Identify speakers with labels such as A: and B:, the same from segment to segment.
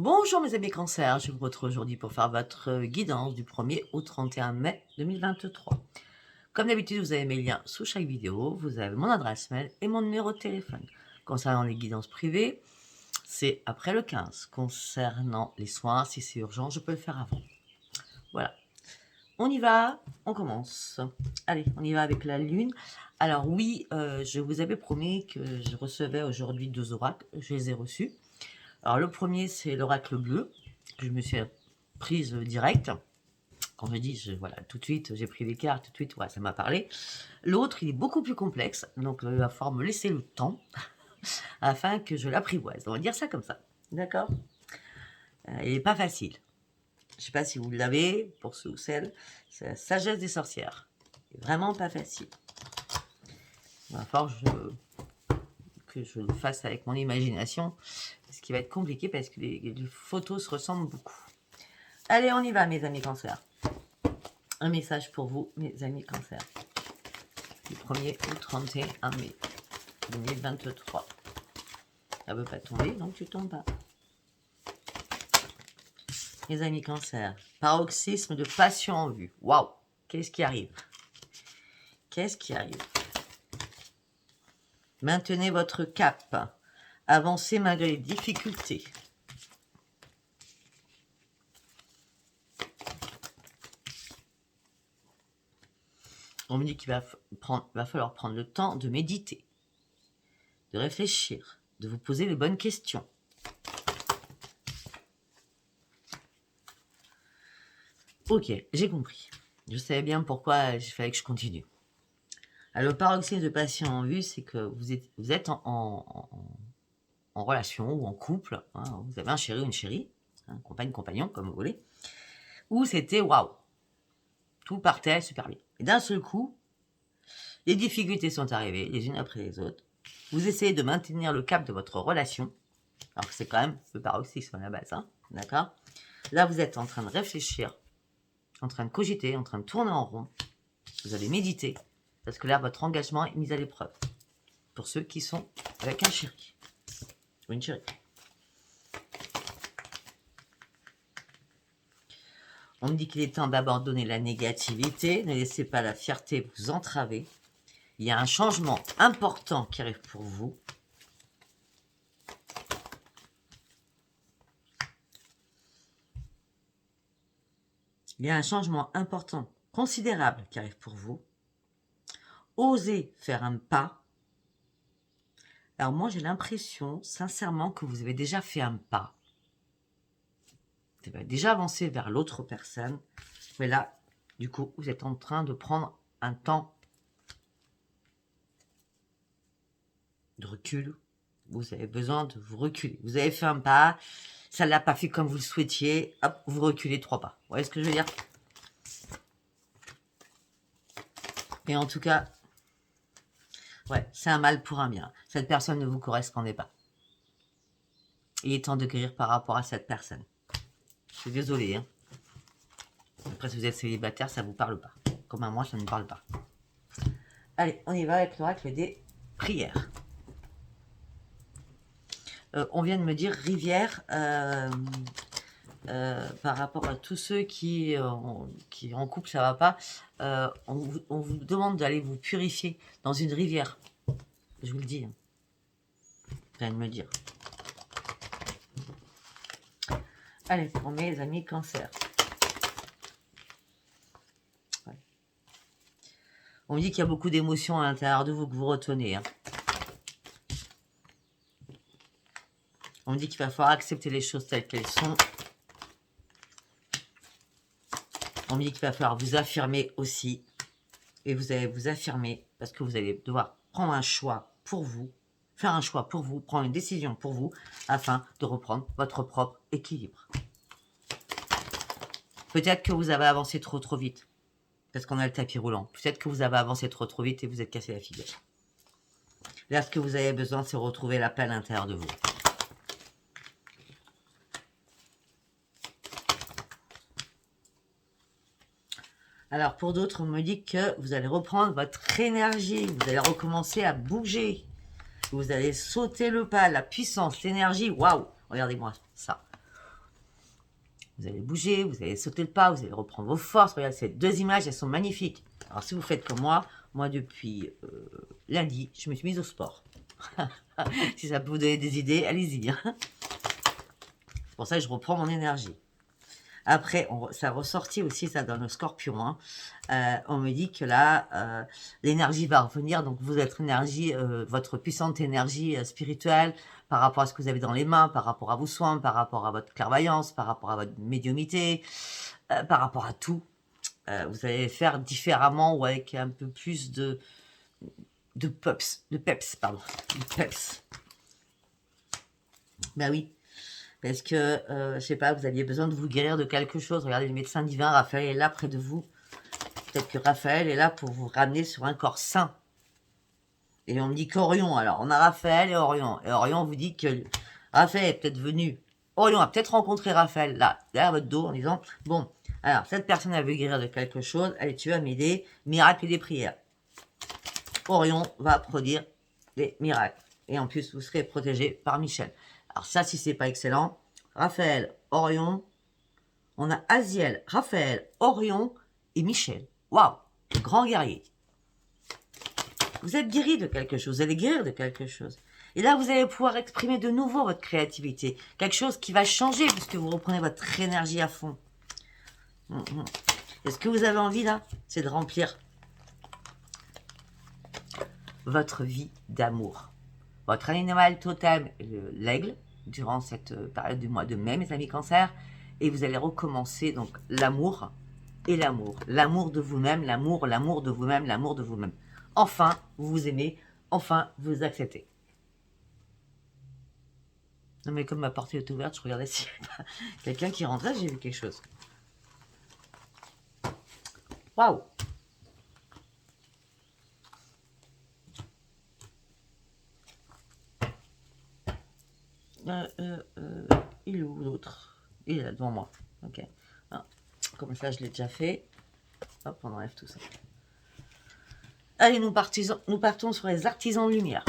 A: Bonjour mes amis cancers, je vous retrouve aujourd'hui pour faire votre guidance du 1er au 31 mai 2023. Comme d'habitude, vous avez mes liens sous chaque vidéo, vous avez mon adresse mail et mon numéro de téléphone. Concernant les guidances privées, c'est après le 15. Concernant les soins, si c'est urgent, je peux le faire avant. Voilà. On y va, on commence. Allez, on y va avec la lune. Alors oui, je vous avais promis que je recevais aujourd'hui 2 oracles, je les ai reçus. Alors le premier, c'est l'oracle bleu, que je me suis prise direct. Quand je dis, voilà, tout de suite, j'ai pris les cartes, tout de suite, ouais, ça m'a parlé. L'autre, il est beaucoup plus complexe, donc il va falloir me laisser le temps afin que je l'apprivoise. On va dire ça comme ça, d'accord. Il n'est pas facile. Je ne sais pas si vous l'avez, pour ceux ou celles, c'est la sagesse des sorcières. C'est vraiment pas facile. Il va falloir que je le fasse avec mon imagination, ce qui va être compliqué parce que les photos se ressemblent beaucoup. Allez, on y va, mes amis cancers. Un message pour vous, mes amis cancers. Du 1er au 31 mai 2023. Ça ne veut pas tomber, donc tu tombes pas. Mes amis cancers, paroxysme de passion en vue. Waouh, qu'est-ce qui arrive? Qu'est-ce qui arrive? Maintenez votre cap. Avancez malgré les difficultés. On me dit qu'il va falloir prendre le temps de méditer, de réfléchir, de vous poser les bonnes questions. Ok, j'ai compris. Je savais bien pourquoi il fallait que je continue. Alors, le paroxysme de passion en vue, c'est que vous êtes en relation ou en couple. Hein, vous avez un chéri ou une chérie, un compagnon, comme vous voulez. Où c'était waouh. Tout partait super bien. Et d'un seul coup, les difficultés sont arrivées, les unes après les autres. Vous essayez de maintenir le cap de votre relation. Alors que c'est quand même le paroxysme à la base, hein, d'accord? Là, vous êtes en train de réfléchir, en train de cogiter, en train de tourner en rond. Vous allez méditer, parce que là, votre engagement est mis à l'épreuve. Pour ceux qui sont avec un chéri ou une chérie. On me dit qu'il est temps d'abandonner la négativité. Ne laissez pas la fierté vous entraver. Il y a un changement important qui arrive pour vous. Il y a un changement important, considérable qui arrive pour vous. Osez faire un pas. Alors moi, j'ai l'impression, sincèrement, que vous avez déjà fait un pas. Vous avez déjà avancé vers l'autre personne. Mais là, du coup, vous êtes en train de prendre un temps de recul. Vous avez besoin de vous reculer. Vous avez fait un pas, ça ne l'a pas fait comme vous le souhaitiez. Hop, vous reculez 3 pas. Vous voyez ce que je veux dire? Et en tout cas, ouais, c'est un mal pour un bien. Cette personne ne vous correspondait pas. Il est temps de guérir par rapport à cette personne. Je suis désolée. Hein. Après, si vous êtes célibataire, ça ne vous parle pas. Comme à moi, ça ne me parle pas. Allez, on y va avec l'oracle des prières. On vient de me dire rivière par rapport à tous ceux qui en couple, ça va pas. On vous demande d'aller vous purifier dans une rivière. Je vous le dis. Hein. On vient de me dire. Allez, pour mes amis cancer. Ouais. On me dit qu'il y a beaucoup d'émotions à l'intérieur de vous que vous retenez. Hein. On me dit qu'il va falloir accepter les choses telles qu'elles sont. On me dit qu'il va falloir vous affirmer aussi. Et vous allez vous affirmer parce que vous allez devoir prendre un choix pour vous. Faire un choix pour vous, prendre une décision pour vous, afin de reprendre votre propre équilibre. Peut-être que vous avez avancé trop vite, parce qu'on a le tapis roulant. Peut-être que vous avez avancé trop vite et vous êtes cassé la figure. Là, ce que vous avez besoin, c'est retrouver la paix à l'intérieur de vous. Alors, pour d'autres, on me dit que vous allez reprendre votre énergie, vous allez recommencer à bouger. Vous allez sauter le pas, la puissance, l'énergie, waouh! Regardez-moi ça. Vous allez bouger, vous allez sauter le pas, vous allez reprendre vos forces. Regardez, ces deux images, elles sont magnifiques. Alors, si vous faites comme moi, depuis lundi, je me suis mise au sport. Si ça peut vous donner des idées, allez-y. Hein. C'est pour ça que je reprends mon énergie. Après, ça ressortit aussi, ça, dans le Scorpion. Hein. On me dit que là, l'énergie va revenir. Donc, votre énergie, votre puissante énergie spirituelle, par rapport à ce que vous avez dans les mains, par rapport à vos soins, par rapport à votre clairvoyance, par rapport à votre médiumité, par rapport à tout, vous allez faire différemment ou avec un peu plus de peps. Ben oui. Parce que, je sais pas, vous aviez besoin de vous guérir de quelque chose. Regardez, le médecin divin, Raphaël, est là près de vous. Peut-être que Raphaël est là pour vous ramener sur un corps sain. Et on me dit qu'Orion, alors, on a Raphaël et Orion. Et Orion vous dit que Raphaël est peut-être venu. Orion a peut-être rencontré Raphaël, là, derrière votre dos, en disant, bon, alors, cette personne a veut guérir de quelque chose. Allez, tu vas m'aider. Miracle et des prières. Orion va produire des miracles. Et en plus, vous serez protégé par Michel. Alors ça, si c'est pas excellent, Raphaël, Orion, on a Aziel, Raphaël, Orion et Michel. Waouh, le grand guerrier. Vous êtes guéri de quelque chose, vous allez guérir de quelque chose. Et là, vous allez pouvoir exprimer de nouveau votre créativité. Quelque chose qui va changer puisque vous reprenez votre énergie à fond. Et ce que vous avez envie là, c'est de remplir votre vie d'amour. Votre animal totem est l'aigle durant cette période du mois de mai, mes amis Cancer, et vous allez recommencer donc l'amour et l'amour. L'amour de vous-même, l'amour de vous-même, l'amour de vous-même. Enfin, vous vous aimez, enfin, vous acceptez. Non mais comme ma porte est ouverte, je regardais s'il y avait quelqu'un qui rentrait, j'ai vu quelque chose. Waouh! Il est où l'autre? Il est là devant moi. Ok. Ah, comme ça, je l'ai déjà fait. Hop, on enlève tout ça. Allez, nous partons sur les artisans de lumière.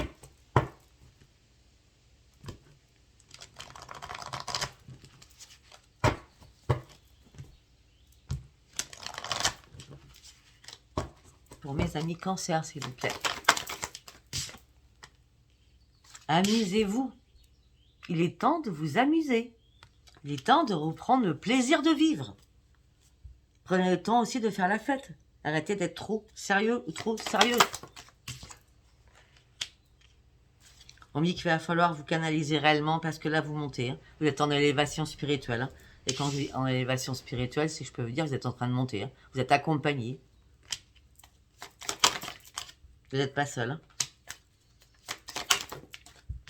A: Pour mes amis Cancer, s'il vous plaît. Amusez-vous. Il est temps de vous amuser. Il est temps de reprendre le plaisir de vivre. Prenez le temps aussi de faire la fête. Arrêtez d'être trop sérieux ou trop sérieuse. On me dit qu'il va falloir vous canaliser réellement parce que là, vous montez. Hein. Vous êtes en élévation spirituelle. Hein. Et quand je dis en élévation spirituelle, c'est que je peux vous dire, vous êtes en train de monter. Hein. Vous êtes accompagné. Vous n'êtes pas seul. Hein.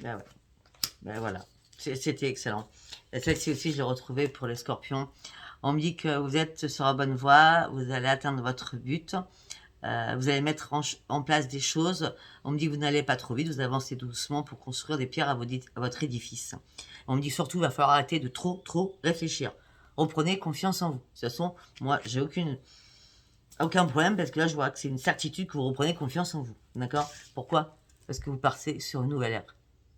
A: Ben ouais. Ben voilà. C'était excellent. Et celle-ci aussi, je l'ai retrouvée pour les scorpions. On me dit que vous êtes sur la bonne voie, vous allez atteindre votre but, vous allez mettre en place des choses. On me dit que vous n'allez pas trop vite, vous avancez doucement pour construire des pierres à votre édifice. On me dit surtout qu'il va falloir arrêter de trop réfléchir. Reprenez confiance en vous. De toute façon, moi, j'ai aucun problème parce que là, je vois que c'est une certitude que vous reprenez confiance en vous. D'accord? Pourquoi? Parce que vous partez sur une nouvelle ère.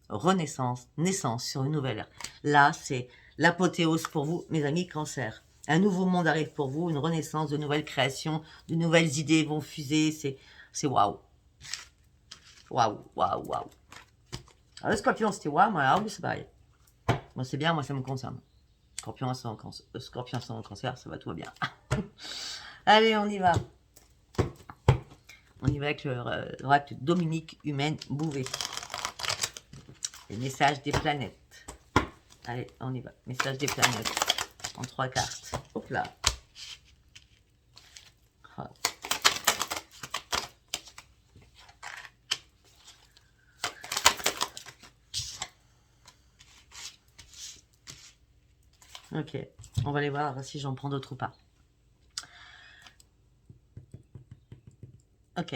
A: Renaissance, naissance sur une nouvelle ère. Là, c'est l'apothéose pour vous, mes amis Cancer. Un nouveau monde arrive pour vous, une renaissance, de nouvelles créations, de nouvelles idées vont fuser. C'est waouh. Waouh. Alors, le scorpion, c'était waouh, mais alors, c'est pareil. Moi, c'est bien, moi, ça me concerne. Scorpion, ascendant Cancer, ça va tout va bien. Allez, on y va. On y va avec l'oracle Dominique Humaine Bouvet. Les messages des planètes. Allez, on y va. Messages des planètes. En 3 cartes. Hop là. Oh. Ok. On va aller voir si j'en prends d'autres ou pas. Ok.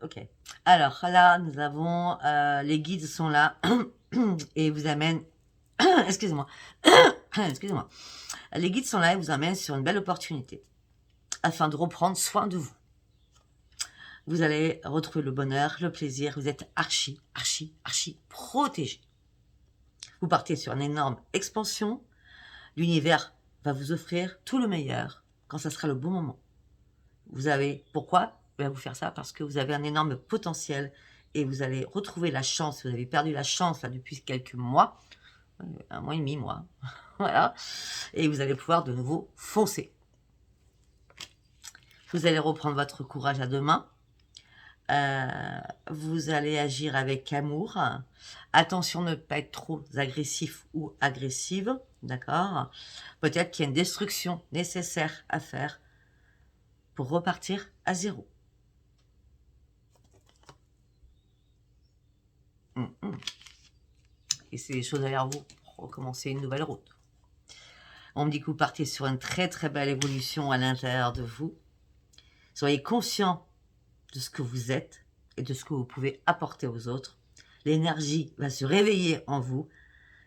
A: Ok. Alors là, nous avons... les guides sont là. Et vous amènent... Excusez-moi. Excusez-moi. Les guides sont là et vous amènent sur une belle opportunité afin de reprendre soin de vous. Vous allez retrouver le bonheur, le plaisir. Vous êtes archi protégé. Vous partez sur une énorme expansion. L'univers va vous offrir tout le meilleur quand ça sera le bon moment. Vous avez, pourquoi il va vous faire ça? Parce que vous avez un énorme potentiel et vous allez retrouver la chance. Vous avez perdu la chance là depuis quelques mois, un mois et demi, moi. Voilà. Et vous allez pouvoir de nouveau foncer. Vous allez reprendre votre courage à deux mains. Vous allez agir avec amour. Attention, ne pas être trop agressif ou agressive, d'accord? Peut-être qu'il y a une destruction nécessaire à faire pour repartir à zéro. Et c'est des choses derrière vous pour recommencer une nouvelle route. On me dit que vous partez sur une très très belle évolution à l'intérieur de vous. Soyez conscient de ce que vous êtes et de ce que vous pouvez apporter aux autres. L'énergie va se réveiller en vous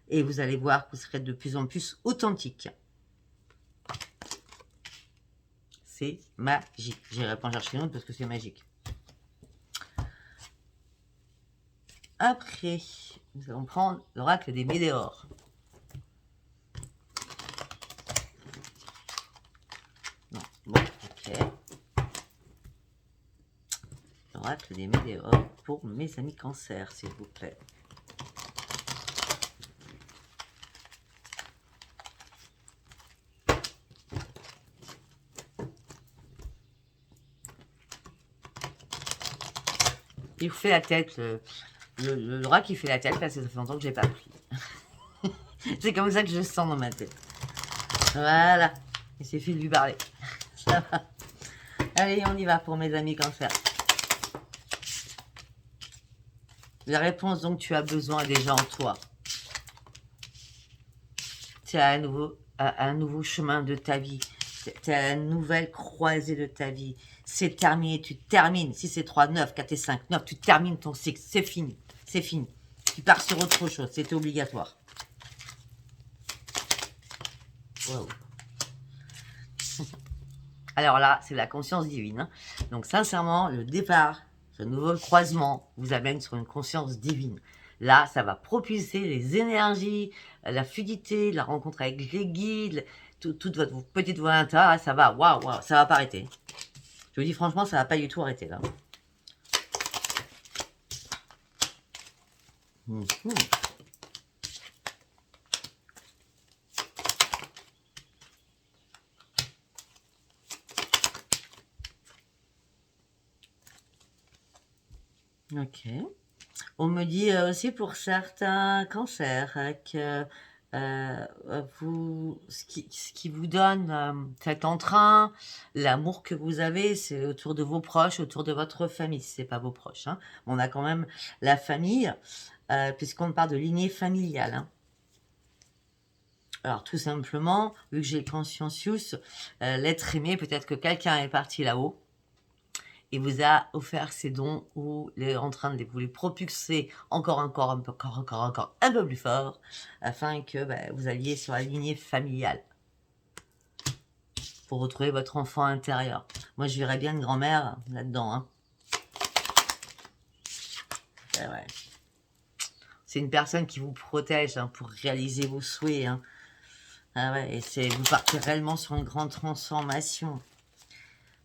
A: et vous allez voir que vous serez de plus en plus authentique. C'est magique. J'irai pas en chercher une autre parce que c'est magique. Après, nous allons prendre l'oracle des météores. Non, bon, ok. L'oracle des météores pour mes amis cancer, s'il vous plaît. Il vous fait la tête, l'oracle qui fait la tête, parce que ça fait longtemps que j'ai pas pris. C'est comme ça que je le sens dans ma tête. Voilà, il suffit de lui parler. Ça va. Allez, on y va pour mes amis cancer. La réponse dont tu as besoin est déjà en toi. Tu as un nouveau chemin de ta vie. Tu as une nouvelle croisée de ta vie. C'est terminé, tu termines. Si c'est 3, 9, 4 et 5, 9, tu termines ton cycle. C'est fini. C'est fini. Tu pars sur autre chose. C'était obligatoire. Wow. Alors là, c'est la conscience divine. Hein. Donc sincèrement, le départ, ce nouveau croisement vous amène sur une conscience divine. Là, ça va propulser les énergies, la fluidité, la rencontre avec les guides, toute votre petite voix intérieure, ça va, waouh, ça va pas arrêter. Je vous dis franchement, ça va pas du tout arrêter là. Ok. On me dit aussi pour certains cancers que ce qui vous donne cet entrain, l'amour que vous avez, c'est autour de vos proches, autour de votre famille. Si c'est pas vos proches, hein. On a quand même la famille, puisqu'on parle de lignée familiale. Hein. Alors tout simplement, vu que j'ai le consciencius, l'être aimé, peut-être que quelqu'un est parti là-haut et vous a offert ces dons ou est en train de vous les propulser encore un peu plus fort afin que vous alliez sur la lignée familiale pour retrouver votre enfant intérieur. Moi, je verrais bien une grand-mère là-dedans. Hein. Ouais. C'est une personne qui vous protège hein, pour réaliser vos souhaits. Hein. Ah ouais, et vous partez réellement sur une grande transformation.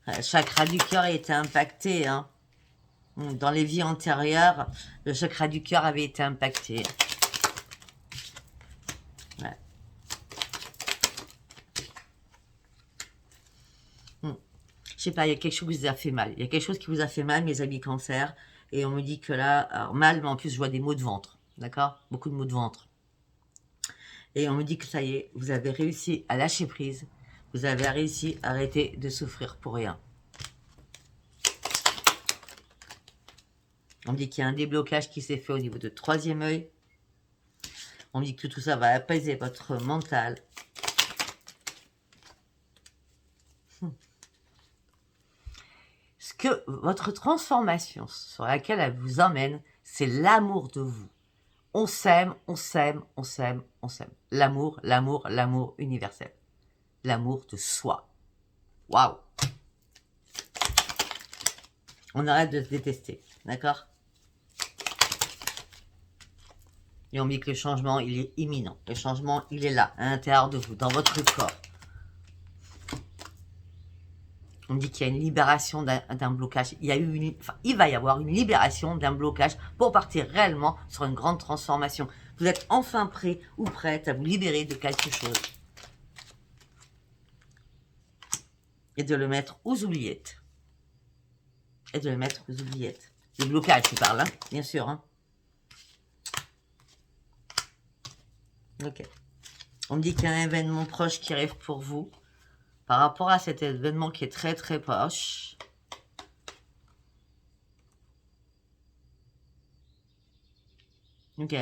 A: Le chakra du cœur a été impacté. Hein. Dans les vies antérieures, le chakra du cœur avait été impacté. Ouais. Je sais pas, il y a quelque chose qui vous a fait mal. Il y a quelque chose qui vous a fait mal, mes amis cancer. Et on me dit que là, alors mal, mais en plus je vois des maux de ventre. D'accord? Beaucoup de maux de ventre. Et on me dit que ça y est, vous avez réussi à lâcher prise. Vous avez réussi à arrêter de souffrir pour rien. On me dit qu'il y a un déblocage qui s'est fait au niveau de troisième œil. On me dit que tout ça va apaiser votre mental. Ce que votre transformation sur laquelle elle vous emmène, c'est l'amour de vous. On s'aime, on s'aime, on s'aime, on s'aime. L'amour, l'amour, l'amour universel. L'amour de soi. Waouh! On arrête de se détester, d'accord? Et on dit que le changement, il est imminent. Le changement, il est là, à l'intérieur de vous, dans votre corps. On me dit qu'il y a une libération d'un blocage. Il va y avoir une libération d'un blocage pour partir réellement sur une grande transformation. Vous êtes enfin prêt ou prête à vous libérer de quelque chose. Et de le mettre aux oubliettes. Et de le mettre aux oubliettes. Le blocage, je parle, hein, bien sûr. Hein. Ok. On me dit qu'il y a un événement proche qui arrive pour vous. Par rapport à cet événement qui est très très proche. Ok.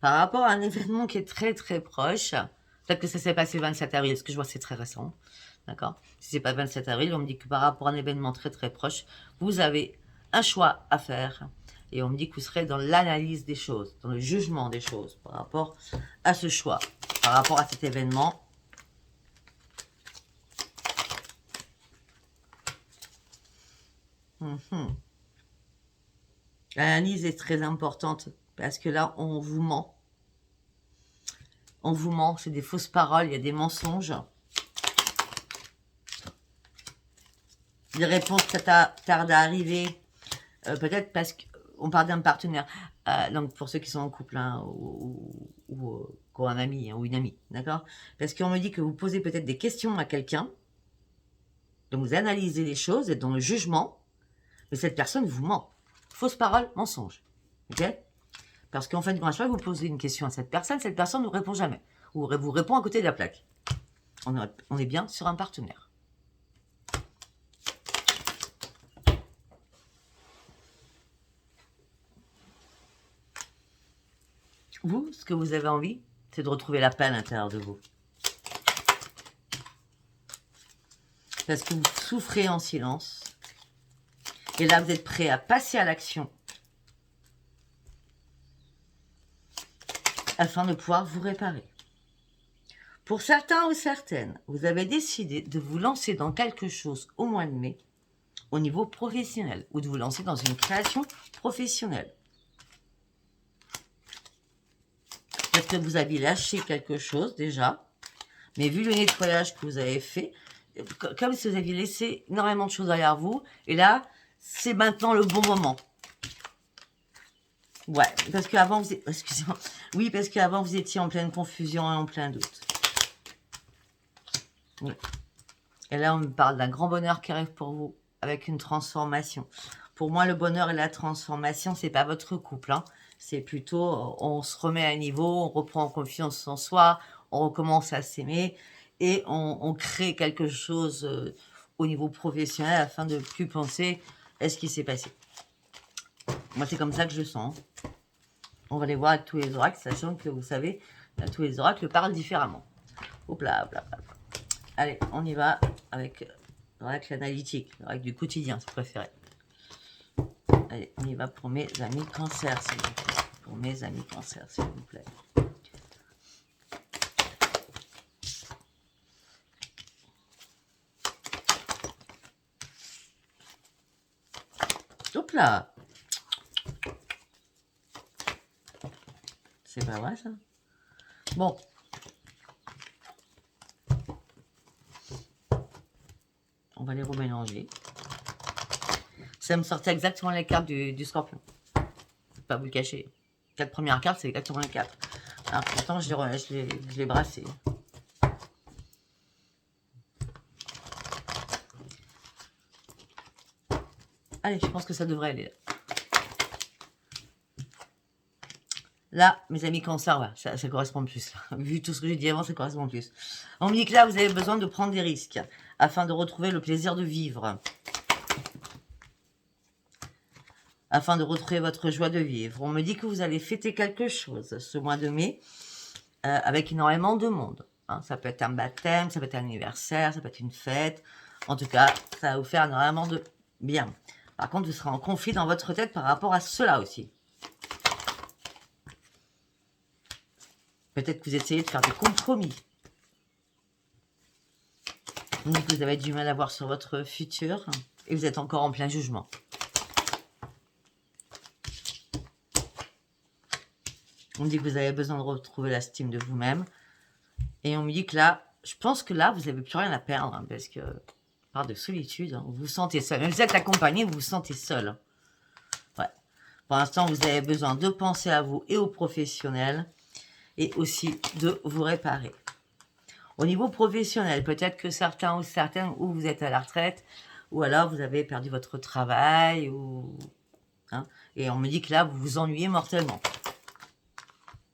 A: Par rapport à un événement qui est très très proche. Peut-être que ça s'est passé le 27 avril, ce que je vois c'est très récent. D'accord. Si c'est pas le 27 avril, on me dit que par rapport à un événement très très proche, vous avez un choix à faire. Et on me dit que vous serez dans l'analyse des choses, dans le jugement des choses par rapport à ce choix, par rapport à cet événement. L'analyse est très importante parce que là, on vous ment. On vous ment, c'est des fausses paroles, il y a des mensonges. Les réponses tardent à arriver. Peut-être parce qu'on parle d'un partenaire. Donc pour ceux qui sont en couple hein, ou qui ont un ami hein, ou une amie, d'accord. Parce qu'on me dit que vous posez peut-être des questions à quelqu'un. Donc vous analysez les choses, êtes dans le jugement. Mais cette personne vous ment. Fausse parole, mensonge. Ok? Parce qu'en fait, quand vous posez une question à cette personne ne vous répond jamais. Ou vous répond à côté de la plaque. On est bien sur un partenaire. Vous, ce que vous avez envie, c'est de retrouver la paix à l'intérieur de vous. Parce que vous souffrez en silence. Et là, vous êtes prêt à passer à l'action. Afin de pouvoir vous réparer. Pour certains ou certaines, vous avez décidé de vous lancer dans quelque chose au mois de mai, au niveau professionnel, ou de vous lancer dans une création professionnelle. Peut-être que vous aviez lâché quelque chose déjà, mais vu le nettoyage que vous avez fait, comme si vous aviez laissé énormément de choses derrière vous, et là, c'est maintenant le bon moment. Ouais, parce qu'avant, excusez-moi. Oui, parce qu'avant, vous étiez en pleine confusion et en plein doute. Oui. Et là, on me parle d'un grand bonheur qui arrive pour vous, avec une transformation. Pour moi, le bonheur et la transformation, c'est pas votre couple. Hein. C'est plutôt, on se remet à niveau, on reprend confiance en soi, on recommence à s'aimer et on crée quelque chose au niveau professionnel afin de plus penser à ce qui s'est passé. Moi, c'est comme ça que je le sens. On va les voir avec tous les oracles, sachant que vous savez, tous les oracles parlent différemment. Hop là, hop là, hop là. Allez, on y va avec l'oracle analytique, l'oracle du quotidien, si vous préférez. Allez, on y va pour mes amis cancer, s'il vous plaît. Pour mes amis cancer, s'il vous plaît. Hop là. C'est pas vrai, ça? Bon. On va les remélanger. Ça me sortait exactement les cartes du scorpion. Je ne vais pas vous le cacher. Les 4 premières cartes, c'est exactement les 4. Alors pourtant, je l'ai brassé. Allez, je pense que ça devrait aller là. Là, mes amis cancer, ouais, ça correspond plus. Vu tout ce que j'ai dit avant, ça correspond plus. On me dit que là, vous avez besoin de prendre des risques afin de retrouver le plaisir de vivre. Afin de retrouver votre joie de vivre. On me dit que vous allez fêter quelque chose ce mois de mai avec énormément de monde. Hein, ça peut être un baptême, ça peut être un anniversaire, ça peut être une fête. En tout cas, ça va vous faire énormément de bien. Par contre, vous serez en conflit dans votre tête par rapport à cela aussi. Peut-être que vous essayez de faire des compromis. On dit que vous avez du mal à voir sur votre futur et vous êtes encore en plein jugement. On me dit que vous avez besoin de retrouver l'estime de vous-même. Et on me dit que là, je pense que là, vous n'avez plus rien à perdre. Hein, parce que parle de solitude, hein. Vous vous sentez seul. Même si vous êtes accompagné, vous vous sentez seul. Ouais. Pour l'instant, vous avez besoin de penser à vous et aux professionnels et aussi de vous réparer. Au niveau professionnel, peut-être que certains ou certaines, ou vous êtes à la retraite, ou alors vous avez perdu votre travail, ou, hein, et on me dit que là, vous vous ennuyez mortellement.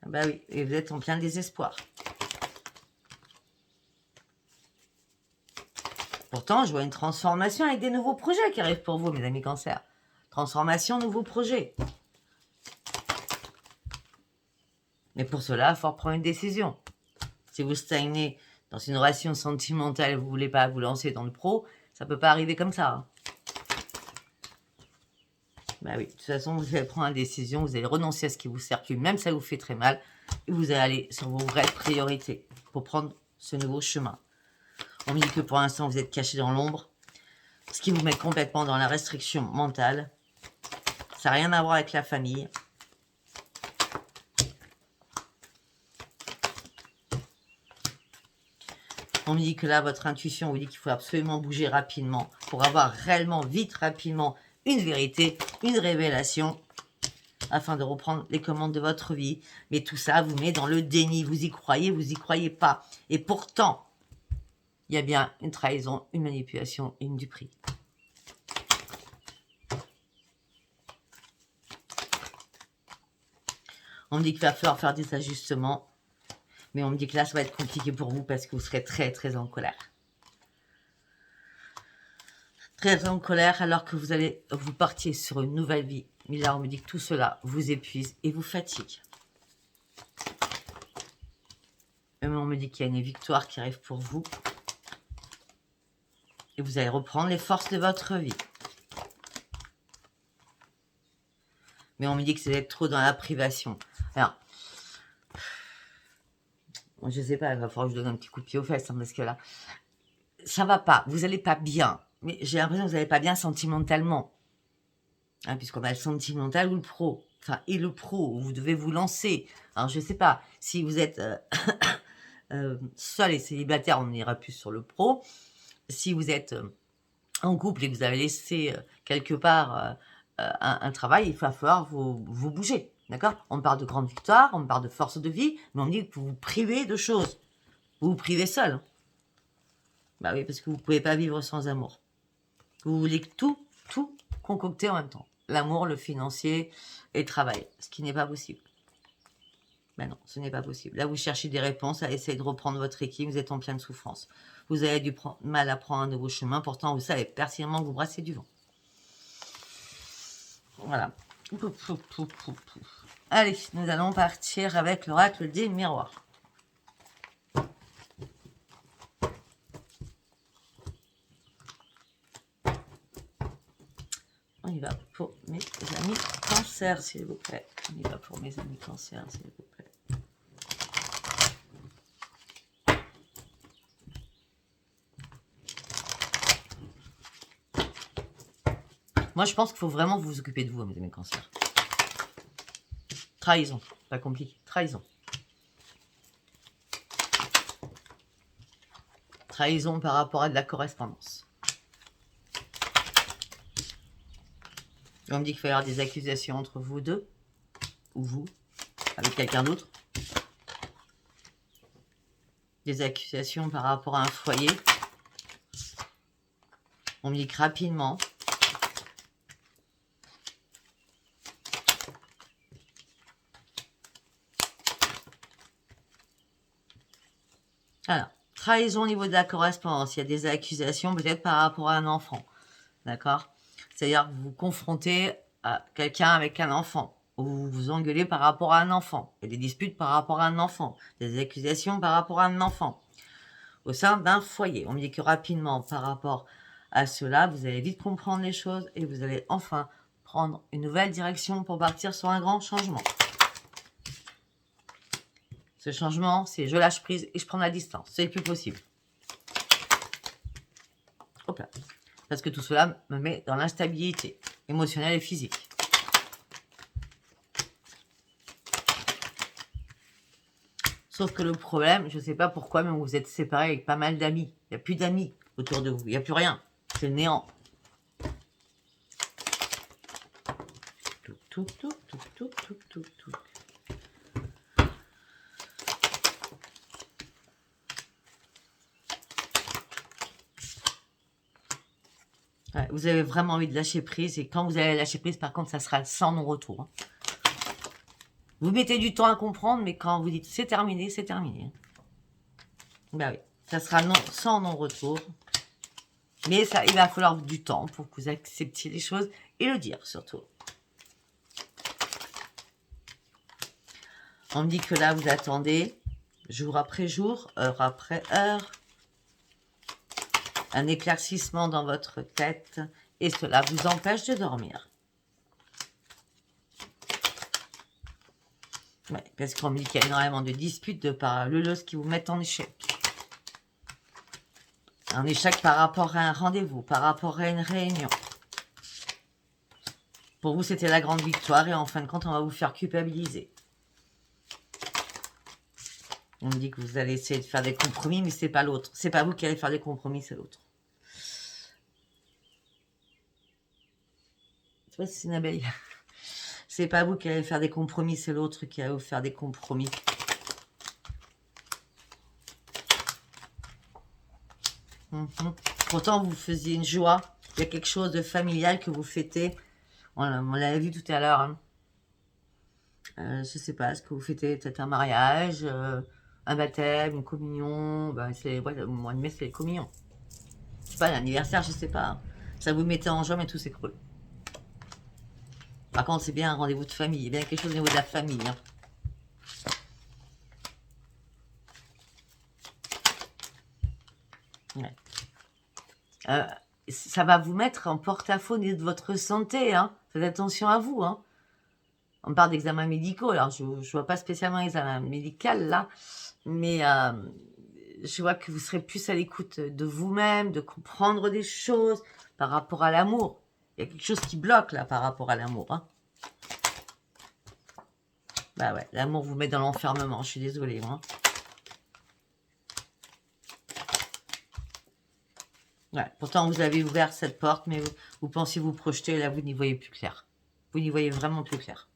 A: Ben oui, et vous êtes en plein désespoir. Pourtant, je vois une transformation avec des nouveaux projets qui arrivent pour vous, mes amis Cancer. Transformation, nouveaux projets. Mais pour cela, il faut prendre une décision. Si vous stagnez dans une relation sentimentale, vous ne voulez pas vous lancer dans le pro, ça ne peut pas arriver comme ça. Hein. Bah oui, de toute façon, vous allez prendre une décision, vous allez renoncer à ce qui vous sert plus, même si ça vous fait très mal, et vous allez aller sur vos vraies priorités pour prendre ce nouveau chemin. On me dit que pour l'instant, vous êtes caché dans l'ombre, ce qui vous met complètement dans la restriction mentale. Ça n'a rien à voir avec la famille. On me dit que là, votre intuition vous dit qu'il faut absolument bouger rapidement pour avoir réellement, vite, rapidement, une vérité, une révélation, afin de reprendre les commandes de votre vie. Mais tout ça vous met dans le déni. Vous y croyez pas. Et pourtant, il y a bien une trahison, une manipulation, une duperie. On me dit qu'il va falloir faire des ajustements. Mais on me dit que là, ça va être compliqué pour vous parce que vous serez très, très en colère. Très en colère alors que vous partiez sur une nouvelle vie. Mais là, on me dit que tout cela vous épuise et vous fatigue. Mais on me dit qu'il y a une victoire qui arrive pour vous. Et vous allez reprendre les forces de votre vie. Mais on me dit que vous êtes trop dans la privation. Alors, je ne sais pas, il va falloir que je donne un petit coup de pied aux fesses, hein, parce que là, ça va pas, vous n'allez pas bien. Mais j'ai l'impression que vous n'allez pas bien sentimentalement. Hein, puisqu'on a le sentimental ou le pro. Enfin, et le pro, vous devez vous lancer. Alors, je ne sais pas, si vous êtes seul et célibataire, on ira plus sur le pro. Si vous êtes en couple et que vous avez laissé quelque part un travail, il va falloir vous bouger. D'accord? On parle de grande victoire, on parle de force de vie, mais on dit que vous vous privez de choses. Vous vous privez seul. Bah oui, parce que vous ne pouvez pas vivre sans amour. Vous voulez tout concocter en même temps. L'amour, le financier et le travail. Ce qui n'est pas possible. Ben non, ce n'est pas possible. Là, vous cherchez des réponses, à essayer de reprendre votre équilibre, vous êtes en pleine souffrance. Vous avez du mal à prendre un nouveau chemin, pourtant vous savez pertinemment que vous brassez du vent. Voilà. Allez, nous allons partir avec l'oracle des miroirs. On y va pour mes amis Cancer, s'il vous plaît. On y va pour mes amis Cancer, s'il vous plaît. Moi, je pense qu'il faut vraiment vous occuper de vous, mes amis Cancer. Trahison, pas compliqué. Trahison. Trahison par rapport à de la correspondance. On me dit qu'il va y avoir des accusations entre vous deux, ou vous, avec quelqu'un d'autre. Des accusations par rapport à un foyer. On me dit que rapidement, alors, trahison au niveau de la correspondance. Il y a des accusations peut-être par rapport à un enfant. D'accord? C'est-à-dire que vous vous confrontez à quelqu'un avec un enfant. Ou vous vous engueulez par rapport à un enfant. Il y a des disputes par rapport à un enfant. Des accusations par rapport à un enfant. Au sein d'un foyer. On me dit que rapidement, par rapport à cela, vous allez vite comprendre les choses et vous allez enfin prendre une nouvelle direction pour partir sur un grand changement. Ce changement, c'est je lâche prise et je prends la distance. C'est le plus possible. Hop là. Parce que tout cela me met dans l'instabilité émotionnelle et physique. Sauf que le problème, je ne sais pas pourquoi, mais vous êtes séparés avec pas mal d'amis. Il n'y a plus d'amis autour de vous. Il n'y a plus rien. c'est le néant. Tout, tout, tout, tout, tout, tout, tout. Ouais, vous avez vraiment envie de lâcher prise. Et quand vous allez lâcher prise, par contre, ça sera sans non-retour. Hein. Vous mettez du temps à comprendre, mais quand vous dites c'est terminé, c'est terminé. Ben oui, ça sera sans non-retour. Mais ça, il va falloir du temps pour que vous acceptiez les choses et le dire surtout. On me dit que là, vous attendez jour après jour, heure après heure, un éclaircissement dans votre tête et cela vous empêche de dormir. Ouais, parce qu'on me dit qu'il y a énormément de disputes de par le lot qui vous mettent en échec. Un échec par rapport à un rendez-vous, par rapport à une réunion. Pour vous, c'était la grande victoire et en fin de compte, on va vous faire culpabiliser. On me dit que vous allez essayer de faire des compromis, mais c'est pas l'autre. C'est pas vous qui allez faire des compromis, c'est l'autre. Tu vois, c'est une abeille. C'est pas vous qui allez faire des compromis, c'est l'autre qui va vous faire des compromis. Pourtant, vous faisiez une joie. Il y a quelque chose de familial que vous fêtez. On l'avait vu tout à l'heure. Hein. Je sais pas, est-ce que vous fêtez peut-être un mariage, un baptême, une communion. Ben, ouais, le mois de mai, c'est les communions. Je sais pas, l'anniversaire, je sais pas. Hein. Ça vous mettait en joie, mais tout s'écroule. Par contre, c'est bien un rendez-vous de famille. Il y a bien quelque chose au niveau de la famille. Hein. Ouais. Ça va vous mettre en porte-à-faux de votre santé. Hein. Faites attention à vous. Hein. On parle d'examens médicaux. Alors, je ne vois pas spécialement l'examen médical là. Mais je vois que vous serez plus à l'écoute de vous-même, de comprendre des choses par rapport à l'amour. Il y a quelque chose qui bloque là par rapport à l'amour. Hein. Bah ouais, l'amour vous met dans l'enfermement. Je suis désolée. Moi. Ouais, pourtant, vous avez ouvert cette porte, mais vous pensiez vous projeter, et là, vous n'y voyez plus clair. Vous n'y voyez vraiment plus clair.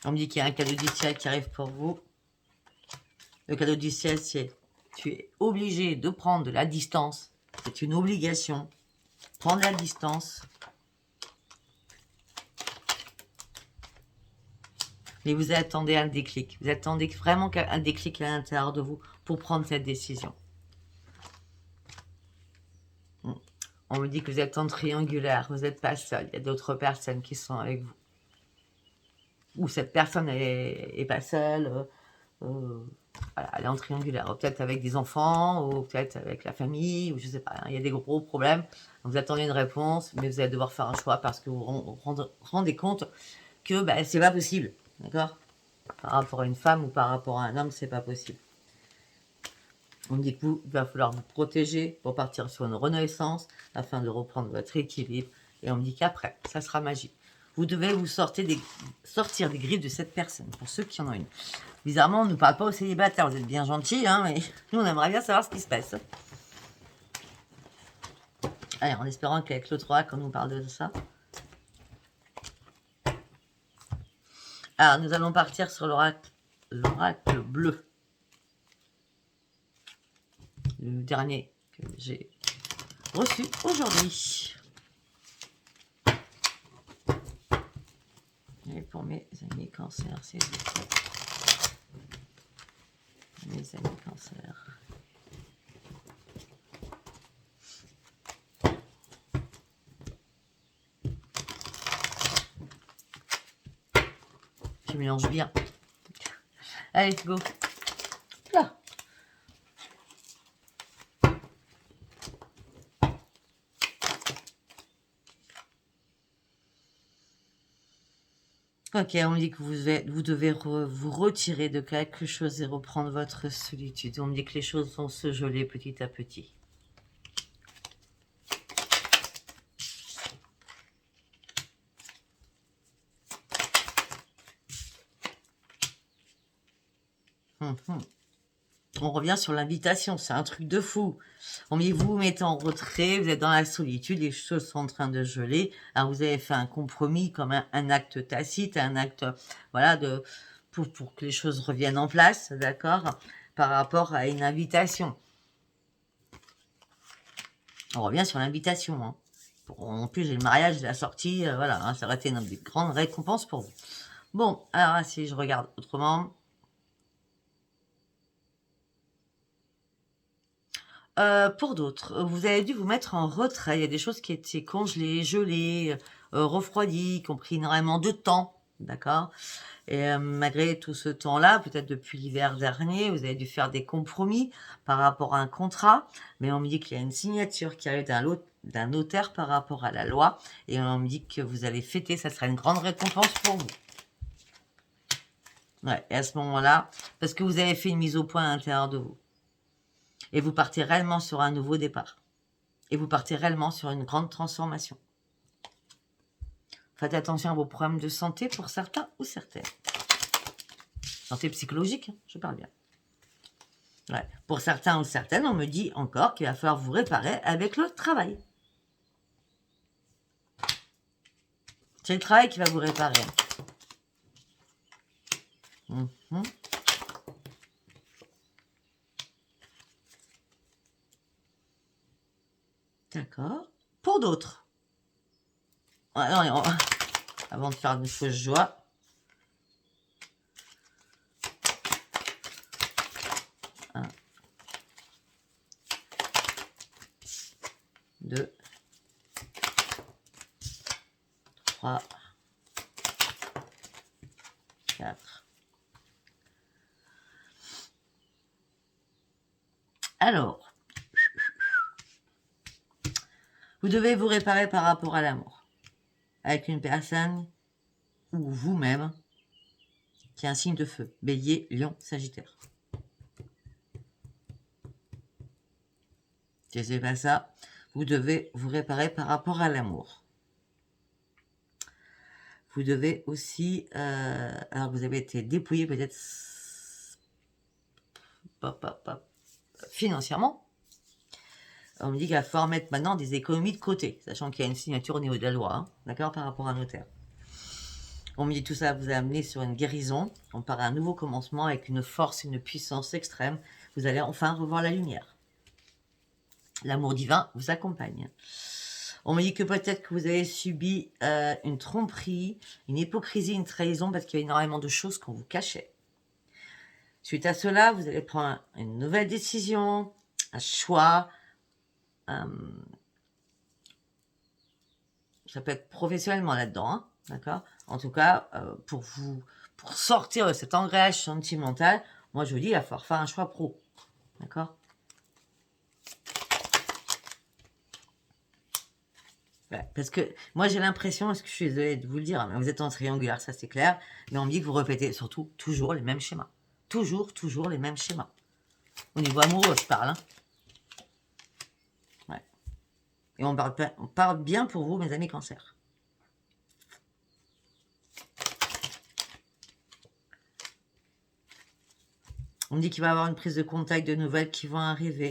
A: On me dit qu'il y a un cadeau du ciel qui arrive pour vous. Le cadeau du ciel, c'est tu es obligé de prendre de la distance. C'est une obligation. Prendre la distance. Mais vous attendez un déclic. Vous attendez vraiment un déclic à l'intérieur de vous pour prendre cette décision. On me dit que vous êtes en triangulaire, vous n'êtes pas seul. Il y a d'autres personnes qui sont avec vous. Ou cette personne n'est pas seule. Voilà, elle est en triangulaire. Peut-être avec des enfants, ou peut-être avec la famille, ou je ne sais pas. Hein, il y a des gros problèmes. Vous attendez une réponse, mais vous allez devoir faire un choix parce que vous vous rendez compte que bah, c'est pas possible. D'accord? Par rapport à une femme ou par rapport à un homme, c'est pas possible. On me dit que il va falloir vous protéger pour partir sur une renaissance afin de reprendre votre équilibre. Et on me dit qu'après, ça sera magique. Vous devez vous sortir des griffes de cette personne, pour ceux qui en ont une. Bizarrement, on ne nous parle pas aux célibataires. Vous êtes bien gentils, hein, mais nous, on aimerait bien savoir ce qui se passe. Allez, en espérant qu'avec l'autre oracle, on nous parle de ça. Alors, nous allons partir sur l'oracle bleu. Le dernier que j'ai reçu aujourd'hui. Et pour mes amis cancer, c'est mes amis cancer. Je mélange bien. Allez, go. Là. Ok, on me dit que vous devez vous retirer de quelque chose et reprendre votre solitude. On me dit que les choses vont se geler petit à petit. On revient sur l'invitation, c'est un truc de fou. On dit, vous vous mettez en retrait, vous êtes dans la solitude, les choses sont en train de geler. Alors vous avez fait un compromis comme un acte tacite, un acte, voilà, pour que les choses reviennent en place, d'accord, par rapport à une invitation. On revient sur l'invitation. Hein. En plus, j'ai le mariage, la sortie, voilà, hein, ça aurait été une grande récompense pour vous. Bon, alors si je regarde autrement. Pour d'autres, vous avez dû vous mettre en retrait. Il y a des choses qui étaient congelées, gelées, refroidies, qui ont pris énormément de temps, d'accord? Et malgré tout ce temps-là, peut-être depuis l'hiver dernier, vous avez dû faire des compromis par rapport à un contrat, mais on me dit qu'il y a une signature qui arrive d'un notaire par rapport à la loi, et on me dit que vous allez fêter, ça sera une grande récompense pour vous. Ouais, et à ce moment-là, parce que vous avez fait une mise au point à l'intérieur de vous. Et vous partez réellement sur un nouveau départ. Et vous partez réellement sur une grande transformation. Faites attention à vos problèmes de santé pour certains ou certaines. Santé psychologique, je parle bien. Ouais. Pour certains ou certaines, on me dit encore qu'il va falloir vous réparer avec le travail. C'est le travail qui va vous réparer. D'accord. Pour d'autres. Ouais, non, avant de faire une fausse joie. Un, deux, trois, quatre. Alors, vous devez vous réparer par rapport à l'amour. Avec une personne ou vous-même qui est un signe de feu. Bélier, Lion, Sagittaire. Si c'est pas ça, vous devez vous réparer par rapport à l'amour. Vous devez aussi... alors, vous avez été dépouillé peut-être financièrement. On me dit qu'il va falloir mettre maintenant des économies de côté, sachant qu'il y a une signature au niveau de la loi, hein, d'accord, par rapport à un notaire. On me dit tout ça vous a amené sur une guérison. On part à un nouveau commencement avec une force, une puissance extrême. Vous allez enfin revoir la lumière. L'amour divin vous accompagne. On me dit que peut-être que vous avez subi une tromperie, une hypocrisie, une trahison, parce qu'il y a énormément de choses qu'on vous cachait. Suite à cela, vous allez prendre une nouvelle décision, un choix. Ça peut être professionnellement là-dedans, hein, d'accord? En tout cas, pour sortir de cet engrenage sentimental, moi je vous dis, il va falloir faire un choix pro, d'accord? Ouais, parce que moi j'ai l'impression, parce que je suis désolée de vous le dire, mais vous êtes en triangulaire, ça c'est clair, mais on me dit que vous répétez surtout toujours les mêmes schémas. Toujours les mêmes schémas. Au niveau amoureux, je parle. Hein. Ouais. Et on parle bien pour vous, mes amis cancers. On me dit qu'il va y avoir une prise de contact, de nouvelles qui vont arriver.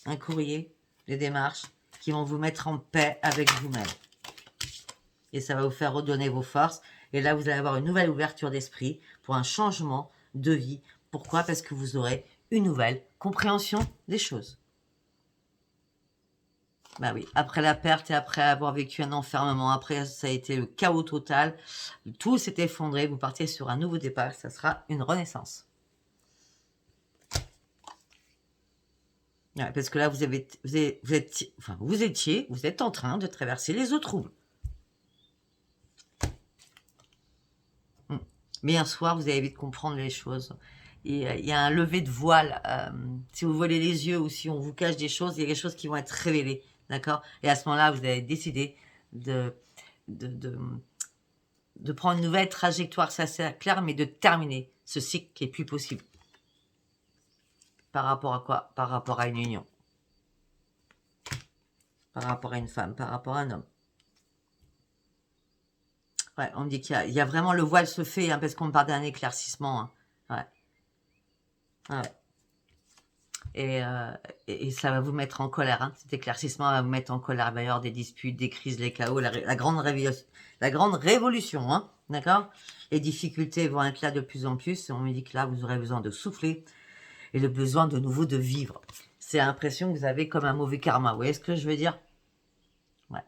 A: Un courrier, des démarches qui vont vous mettre en paix avec vous-même. Et ça va vous faire redonner vos forces. Et là, vous allez avoir une nouvelle ouverture d'esprit pour un changement de vie. Pourquoi? Parce que vous aurez une nouvelle compréhension des choses. Bah oui, après la perte et après avoir vécu un enfermement, après ça a été le chaos total, tout s'est effondré, vous partiez sur un nouveau départ, ça sera une renaissance. Ouais, parce que là, vous êtes en train de traverser les eaux troubles. Mais un soir, vous allez vite comprendre les choses. Et il y a un lever de voile. Si vous voilez les yeux ou si on vous cache des choses, il y a des choses qui vont être révélées. D'accord? Et à ce moment-là, vous allez décider de prendre une nouvelle trajectoire, ça c'est clair, mais de terminer ce cycle qui est plus possible. Par rapport à quoi? Par rapport à une union. Par rapport à une femme, par rapport à un homme. Ouais, on me dit qu'il y a vraiment le voile se fait, hein, parce qu'on me parle d'un éclaircissement. Hein. Ouais. Ouais. Et ça va vous mettre en colère. Hein. Cet éclaircissement va vous mettre en colère. Il va y avoir des disputes, des crises, les chaos, la grande révolution. Hein. D'accord? Les difficultés vont être là de plus en plus. Et on me dit que là, vous aurez besoin de souffler et le besoin de nouveau de vivre. C'est l'impression que vous avez comme un mauvais karma. Vous voyez ce que je veux dire? Ouais.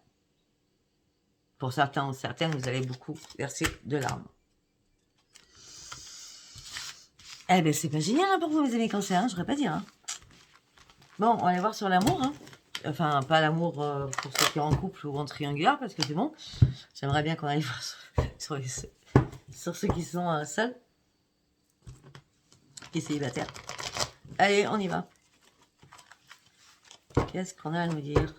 A: Pour certains ou certaines, vous allez beaucoup verser de larmes. Eh bien, c'est pas génial hein, pour vous, mes amis cancers, hein, je ne pourrais pas dire. Hein. Bon, on va aller voir sur l'amour. Hein. Enfin, pas l'amour pour ceux qui sont en couple ou en triangulaire, parce que c'est bon. J'aimerais bien qu'on aille voir sur ceux qui sont seuls, qui sont célibataires. Allez, on y va. Qu'est-ce qu'on a à nous dire?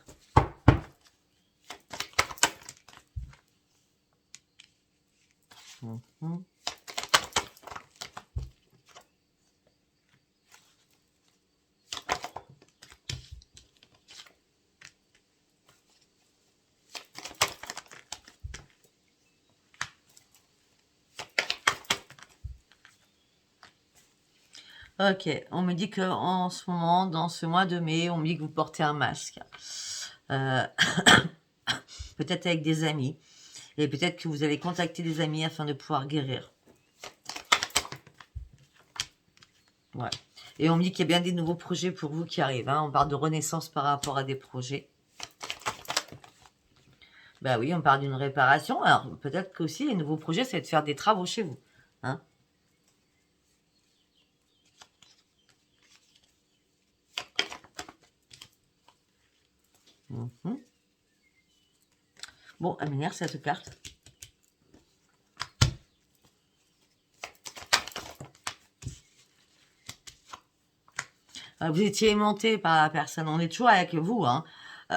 A: Ok, on me dit qu'en ce moment, dans ce mois de mai, on me dit que vous portez un masque. Peut-être avec des amis. Et peut-être que vous allez contacter des amis afin de pouvoir guérir. Ouais. Et on me dit qu'il y a bien des nouveaux projets pour vous qui arrivent. Hein. On parle de renaissance par rapport à des projets. Bah oui, on parle d'une réparation. Alors, peut-être qu'aussi, les nouveaux projets, c'est de faire des travaux chez vous. Hein. Bon, à m'énerve cette carte. Vous étiez aimanté par la personne. On est toujours avec vous. Hein.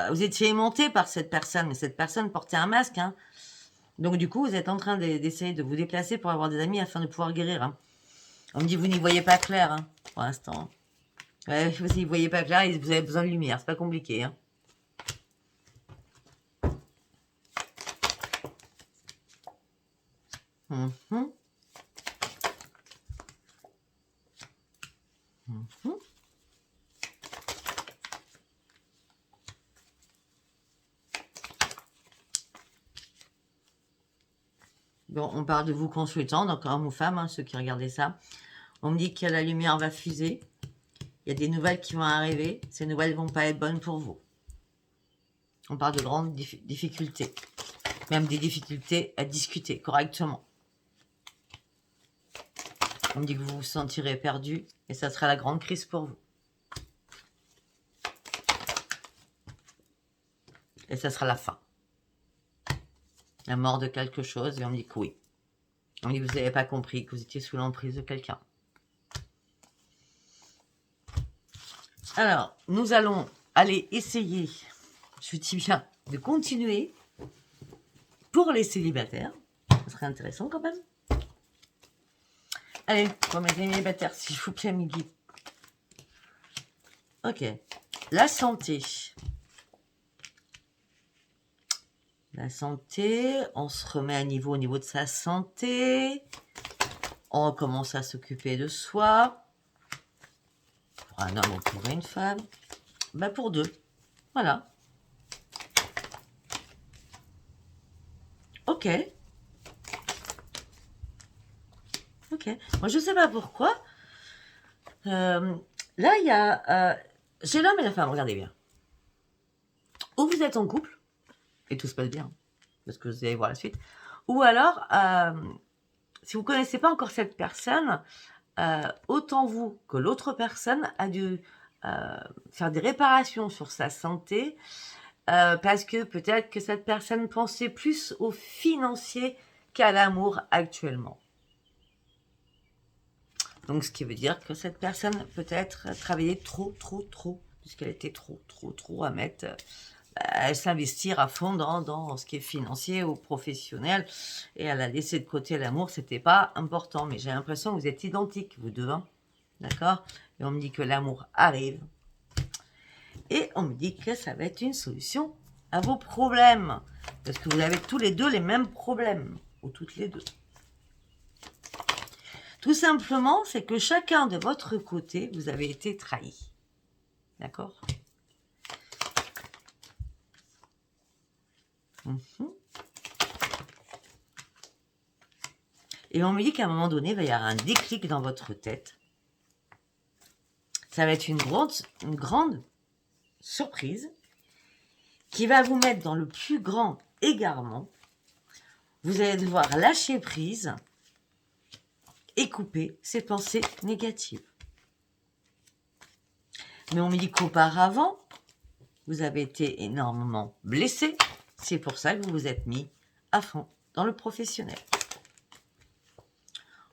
A: Vous étiez aimanté par cette personne. Mais cette personne portait un masque. Hein. Donc, du coup, vous êtes en train d'essayer de vous déplacer pour avoir des amis afin de pouvoir guérir. Hein. On me dit, vous n'y voyez pas clair hein, pour l'instant. Ouais, vous n'y voyez pas clair et vous avez besoin de lumière. C'est pas compliqué. Hein. Bon, on parle de vous consultant, donc homme ou femme, hein, ceux qui regardaient ça. On me dit que la lumière va fuser. Il y a des nouvelles qui vont arriver. Ces nouvelles ne vont pas être bonnes pour vous. On parle de grandes difficultés. Même des difficultés à discuter correctement. On me dit que vous vous sentirez perdu et ça sera la grande crise pour vous. Et ça sera la fin. La mort de quelque chose et on me dit que oui. On me dit que vous n'avez pas compris, que vous étiez sous l'emprise de quelqu'un. Alors, nous allons aller essayer, je dis bien, de continuer pour les célibataires. Ça serait intéressant quand même. Allez, pour mes célibataires, s'il vous plaît, mes guides. Ok. La santé. La santé, on se remet à niveau au niveau de sa santé. On commence à s'occuper de soi. Pour un homme ou pour une femme. Bah pour deux. Voilà. Ok. Ok. Moi, je sais pas pourquoi. Là, il y a... j'ai l'homme et la femme, regardez bien. Ou vous êtes en couple, et tout se passe bien, parce que vous allez voir la suite. Ou alors, si vous ne connaissez pas encore cette personne, autant vous que l'autre personne a dû faire des réparations sur sa santé, parce que peut-être que cette personne pensait plus au financier qu'à l'amour actuellement. Donc, ce qui veut dire que cette personne peut-être travaillait trop, puisqu'elle était trop à mettre, à s'investir à fond dans ce qui est financier ou professionnel, et elle a laissé de côté l'amour, c'était pas important. Mais j'ai l'impression que vous êtes identiques, vous deux, hein, d'accord? Et on me dit que l'amour arrive, et on me dit que ça va être une solution à vos problèmes, parce que vous avez tous les deux les mêmes problèmes, ou toutes les deux. Tout simplement, c'est que chacun de votre côté, vous avez été trahi. D'accord. Et on me dit qu'à un moment donné, il va y avoir un déclic dans votre tête. Ça va être une grande surprise qui va vous mettre dans le plus grand égarement. Vous allez devoir lâcher prise et couper ces pensées négatives. Mais on me dit qu'auparavant, vous avez été énormément blessé. C'est pour ça que vous vous êtes mis à fond dans le professionnel.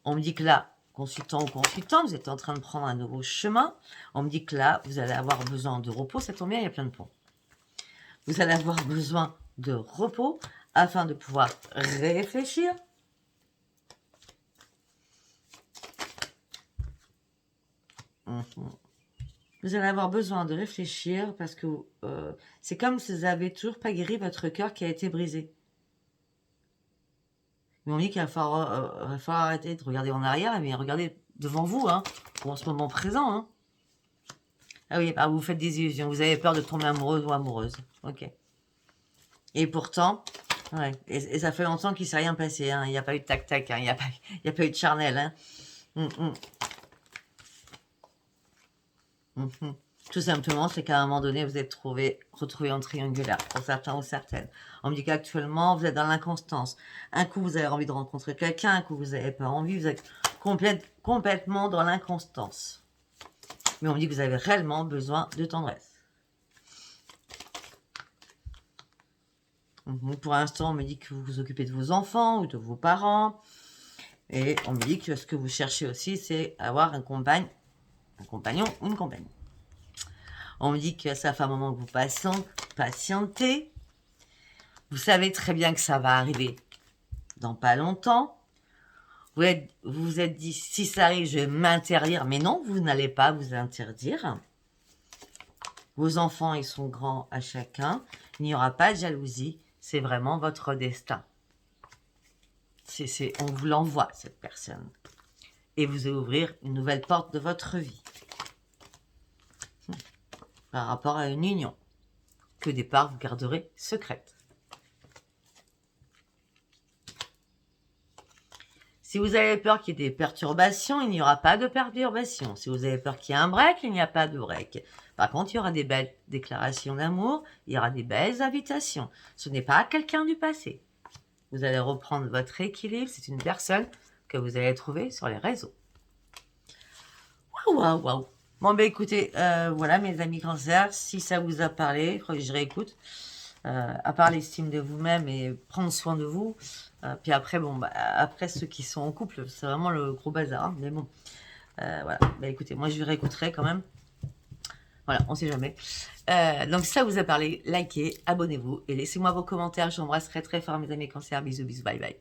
A: On me dit que là, consultant ou consultant, vous êtes en train de prendre un nouveau chemin. On me dit que là, vous allez avoir besoin de repos. Ça tombe bien, il y a plein de ponts. Vous allez avoir besoin de repos afin de pouvoir réfléchir. Vous allez avoir besoin de réfléchir parce que c'est comme si vous n'avez toujours pas guéri votre cœur qui a été brisé. Mais on dit qu'il va falloir arrêter de regarder en arrière, mais regarder devant vous, hein, ou en ce moment présent. Hein. Ah oui, vous vous faites des illusions, vous avez peur de tomber amoureuse ou amoureuse. Ok. Et pourtant, ouais, et ça fait longtemps qu'il ne s'est rien passé. Hein. Il n'y a pas eu de tac-tac, hein. Il n'y a pas eu de charnel. Hein. Tout simplement, c'est qu'à un moment donné, vous êtes retrouvé en triangulaire, pour certains ou certaines. On me dit qu'actuellement, vous êtes dans l'inconstance. Un coup, vous avez envie de rencontrer quelqu'un, un coup, vous n'avez pas envie, vous êtes complètement dans l'inconstance. Mais on me dit que vous avez réellement besoin de tendresse. Pour l'instant, on me dit que vous vous occupez de vos enfants ou de vos parents. Et on me dit que ce que vous cherchez aussi, c'est avoir un compagnon ou une compagne. On me dit que ça fait un moment que vous patientez. Vous savez très bien que ça va arriver dans pas longtemps. Vous vous êtes dit, si ça arrive, je vais m'interdire. Mais non, vous n'allez pas vous interdire. Vos enfants, ils sont grands à chacun. Il n'y aura pas de jalousie. C'est vraiment votre destin. On vous l'envoie, cette personne. Et vous allez ouvrir une nouvelle porte de votre vie. Par rapport à une union que au départ vous garderez secrète. Si vous avez peur qu'il y ait des perturbations, il n'y aura pas de perturbations. Si vous avez peur qu'il y ait un break, il n'y a pas de break. Par contre, il y aura des belles déclarations d'amour, il y aura des belles invitations. Ce n'est pas quelqu'un du passé. Vous allez reprendre votre équilibre. C'est une personne que vous allez trouver sur les réseaux. Waouh, waouh. Bon, ben écoutez, voilà mes amis cancer, si ça vous a parlé, il faudrait que je réécoute. À part l'estime de vous-même et prendre soin de vous. Puis après, après ceux qui sont en couple, c'est vraiment le gros bazar. Hein, mais bon, voilà. Bah écoutez, moi je réécouterai quand même. Voilà, on sait jamais. Donc si ça vous a parlé, likez, abonnez-vous et laissez-moi vos commentaires. J'embrasserai très fort mes amis cancer. Bisous, bisous, bye bye.